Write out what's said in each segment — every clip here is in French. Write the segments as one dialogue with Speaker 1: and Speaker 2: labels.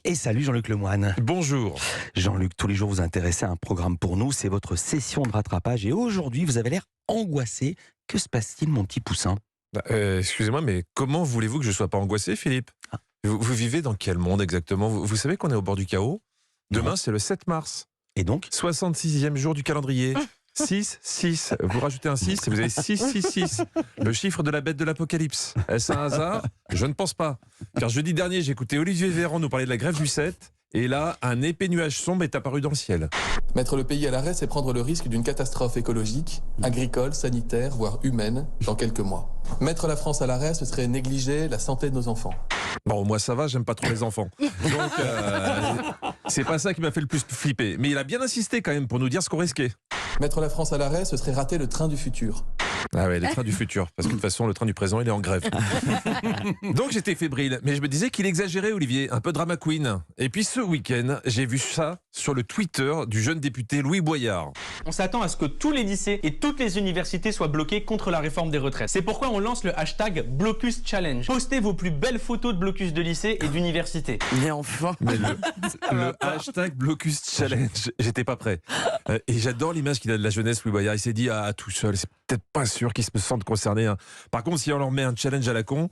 Speaker 1: Et salut Jean-Luc Lemoine.
Speaker 2: Bonjour.
Speaker 1: Jean-Luc, tous les jours vous intéressez à un programme pour nous, c'est votre session de rattrapage et aujourd'hui vous avez l'air angoissé. Que se passe-t-il mon petit poussin?
Speaker 2: Excusez-moi, mais comment voulez-vous que je ne sois pas angoissé, Philippe? Vous vivez dans quel monde exactement? Vous savez qu'on est au bord du chaos? Demain, c'est le 7 mars.
Speaker 1: Et donc
Speaker 2: 66e jour du calendrier. 6, 6. Vous rajoutez un 6 et vous avez 6, 6, 6. Le chiffre de la bête de l'Apocalypse. Est-ce un hasard? Je ne pense pas. Car jeudi dernier, j'ai écouté Olivier Véran nous parler de la grève du 7. Et là, un épais nuage sombre est apparu dans le ciel.
Speaker 3: Mettre le pays à l'arrêt, c'est prendre le risque d'une catastrophe écologique, agricole, sanitaire, voire humaine, dans quelques mois. Mettre la France à l'arrêt, ce serait négliger la santé de nos enfants.
Speaker 2: Bon, moi ça va, j'aime pas trop les enfants. Donc, c'est pas ça qui m'a fait le plus flipper. Mais il a bien insisté quand même pour nous dire ce qu'on risquait.
Speaker 3: Mettre la France à l'arrêt, ce serait rater le train du futur.
Speaker 2: Ah ouais, le train du futur. Parce que de toute façon, le train du présent, il est en grève. Donc j'étais fébrile. Mais je me disais qu'il exagérait, Olivier. Un peu drama queen. Et puis ce week-end, j'ai vu ça sur le Twitter du jeune député Louis Boyard.
Speaker 4: On s'attend à ce que tous les lycées et toutes les universités soient bloqués contre la réforme des retraites. C'est pourquoi on lance le hashtag Blocus Challenge. Postez vos plus belles photos de blocus de lycée et d'université.
Speaker 5: Mais enfin.
Speaker 2: Mais le hashtag Blocus Challenge, j'étais pas prêt. Et j'adore l'image qu'il a de la jeunesse, Louis Boyard. Il s'est dit, tout seul, c'est peut-être pas sûr qu'ils se sentent concernés. Hein. Par contre, si on leur met un challenge à la con,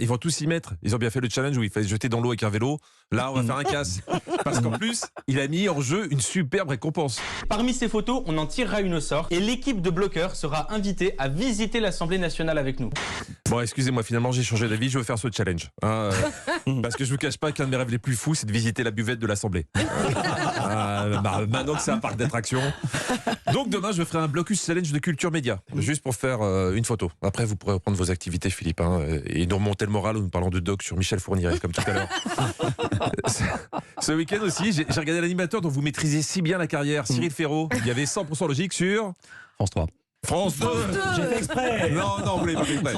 Speaker 2: ils vont tous y mettre. Ils ont bien fait le challenge où il fallait se jeter dans l'eau avec un vélo. Là, on va faire un casse. Parce qu'en plus, il a mis en jeu une superbe récompense.
Speaker 4: Parmi ces photos, on en tirera une au sort et l'équipe de bloqueurs sera invitée à visiter l'Assemblée nationale avec nous.
Speaker 2: Bon, excusez-moi, finalement, j'ai changé d'avis. Je veux faire ce challenge. Parce que je vous cache pas qu'un de mes rêves les plus fous, c'est de visiter la buvette de l'Assemblée. Maintenant que c'est un parc d'attractions. Donc demain, je ferai un blocus challenge de culture média. Juste pour faire une photo. Après, vous pourrez reprendre vos activités, Philippe. Et nous remonter le moral en nous parlant de doc sur Michel Fourniret, comme tout à l'heure. Ce week-end aussi, j'ai regardé l'animateur dont vous maîtrisez si bien la carrière, Cyril Ferraud. Il y avait 100% logique sur
Speaker 1: France 3.
Speaker 2: France 2.
Speaker 1: J'ai fait exprès.
Speaker 2: Non, vous l'avez pas fait exprès.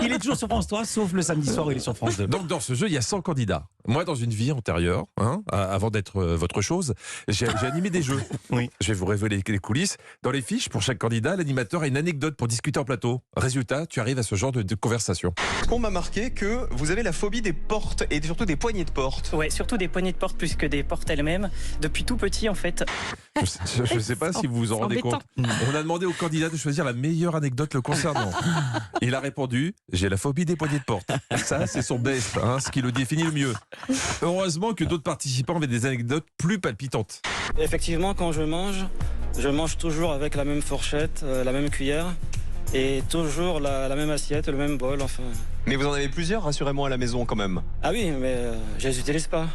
Speaker 1: Il est toujours sur France 3, sauf le samedi soir où il est sur France 2.
Speaker 2: Donc dans ce jeu, il y a 100 candidats. Moi, dans une vie antérieure, avant d'être votre chose, j'ai animé des jeux.
Speaker 1: Oui.
Speaker 2: Je vais vous révéler les coulisses. Dans les fiches, pour chaque candidat, l'animateur a une anecdote pour discuter en plateau. Résultat, tu arrives à ce genre de conversation.
Speaker 6: On m'a marqué que vous avez la phobie des portes et surtout des poignées de porte.
Speaker 7: Ouais, surtout des poignées de porte plus que des portes elles-mêmes. Depuis tout petit, en fait.
Speaker 2: Je ne sais pas si vous vous en rendez compte. On a demandé au candidat de choisir la meilleure anecdote le concernant. Il a répondu « J'ai la phobie des poignées de porte ». Ça, c'est son best, ce qui le définit le mieux. Heureusement que d'autres participants avaient des anecdotes plus palpitantes.
Speaker 7: Effectivement, quand je mange toujours avec la même fourchette, la même cuillère et toujours la même assiette, le même bol, enfin.
Speaker 6: Mais vous en avez plusieurs, rassurez-moi, à la maison quand même.
Speaker 7: Ah oui, mais je les utilise pas.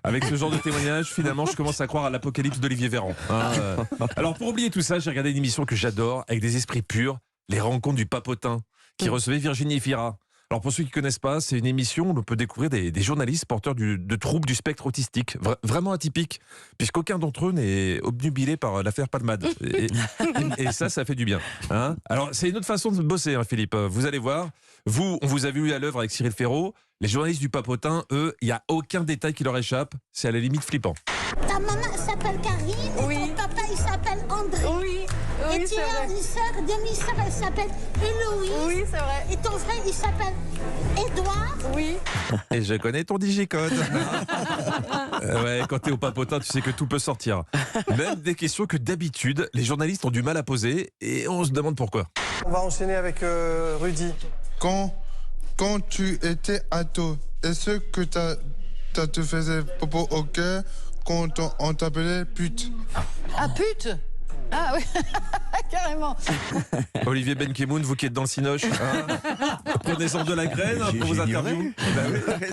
Speaker 2: Avec ce genre de témoignage, finalement, je commence à croire à l'apocalypse d'Olivier Véran. Alors, pour oublier tout ça, j'ai regardé une émission que j'adore, avec des esprits purs, Les Rencontres du Papotin, qui recevait Virginie Efira. Alors, pour ceux qui ne connaissent pas, c'est une émission où on peut découvrir des journalistes porteurs de troubles du spectre autistique, vraiment atypiques, puisqu'aucun d'entre eux n'est obnubilé par l'affaire Palmade. Et ça fait du bien. Alors, c'est une autre façon de bosser, Philippe. Vous allez voir, on vous a vu à l'œuvre avec Cyril Ferraud. Les journalistes du Papotin, eux, il n'y a aucun détail qui leur échappe. C'est à la limite flippant.
Speaker 8: Ta maman s'appelle Karine,
Speaker 9: oui.
Speaker 8: Et ton papa il s'appelle André.
Speaker 9: Oui,
Speaker 8: et tu as une sœur, demi-sœur, elle s'appelle Héloïse.
Speaker 9: Oui, c'est vrai.
Speaker 8: Et ton frère il s'appelle Édouard.
Speaker 9: Oui.
Speaker 2: Et je connais ton digicode. Ouais, quand t'es au Papotin, tu sais que tout peut sortir. Même des questions que d'habitude, les journalistes ont du mal à poser et on se demande pourquoi.
Speaker 10: On va enchaîner avec Rudy.
Speaker 11: Quand tu étais ado, est-ce que t'as te faisais popo au cœur quand on t'appelait pute?
Speaker 9: Ah, pute? Ah oui, carrément.
Speaker 2: Olivier Benkemoun, vous qui êtes dans le Cinoche, prenez-en de la graine pour vos interviews.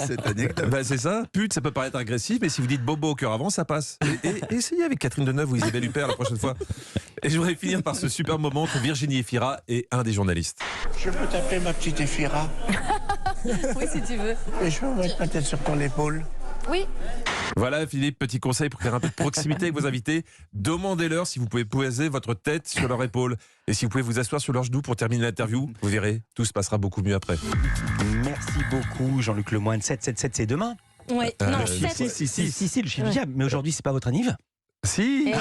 Speaker 5: Cette anecdote.
Speaker 2: C'est ça, pute, ça peut paraître agressif, mais si vous dites bobo au cœur avant, ça passe. Et essayez avec Catherine Deneuve ou Isabelle Huppert la prochaine fois. Et je voudrais finir par ce super moment entre Virginie Efira et un des journalistes.
Speaker 12: Je peux t'appeler ma petite Efira?
Speaker 9: Oui, si tu veux.
Speaker 12: Et je peux mettre ma tête sur ton épaule?
Speaker 9: Oui.
Speaker 2: Voilà, Philippe, petit conseil pour créer un peu de proximité avec vos invités. Demandez-leur si vous pouvez poser votre tête sur leur épaule et si vous pouvez vous asseoir sur leurs genoux pour terminer l'interview. Vous verrez, tout se passera beaucoup mieux après.
Speaker 1: Merci beaucoup Jean-Luc Lemoine. 777 c'est demain.
Speaker 9: Oui, non, 7.
Speaker 1: Si, le chiffre du diable. Mais aujourd'hui c'est pas votre anniv?
Speaker 2: Si.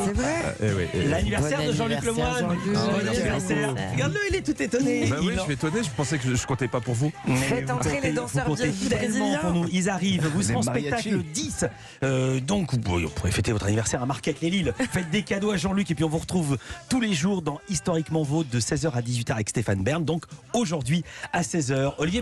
Speaker 9: C'est vrai.
Speaker 1: L'anniversaire de Jean-Luc Lemoyne. Bon anniversaire. Regarde-le, il est tout étonné.
Speaker 2: Bah oui, je suis étonné, je pensais que je comptais pas pour vous.
Speaker 13: Faites entrer les danseurs
Speaker 1: vous comptez tellement pour nous. Ils arrivent, vous serez en spectacle le 10. Donc, vous pourrez fêter votre anniversaire à Marquette-les-Lilles. Faites des cadeaux à Jean-Luc et puis on vous retrouve tous les jours dans Historiquement Vôtre de 16h à 18h avec Stéphane Bern. Donc, aujourd'hui à 16h. Olivier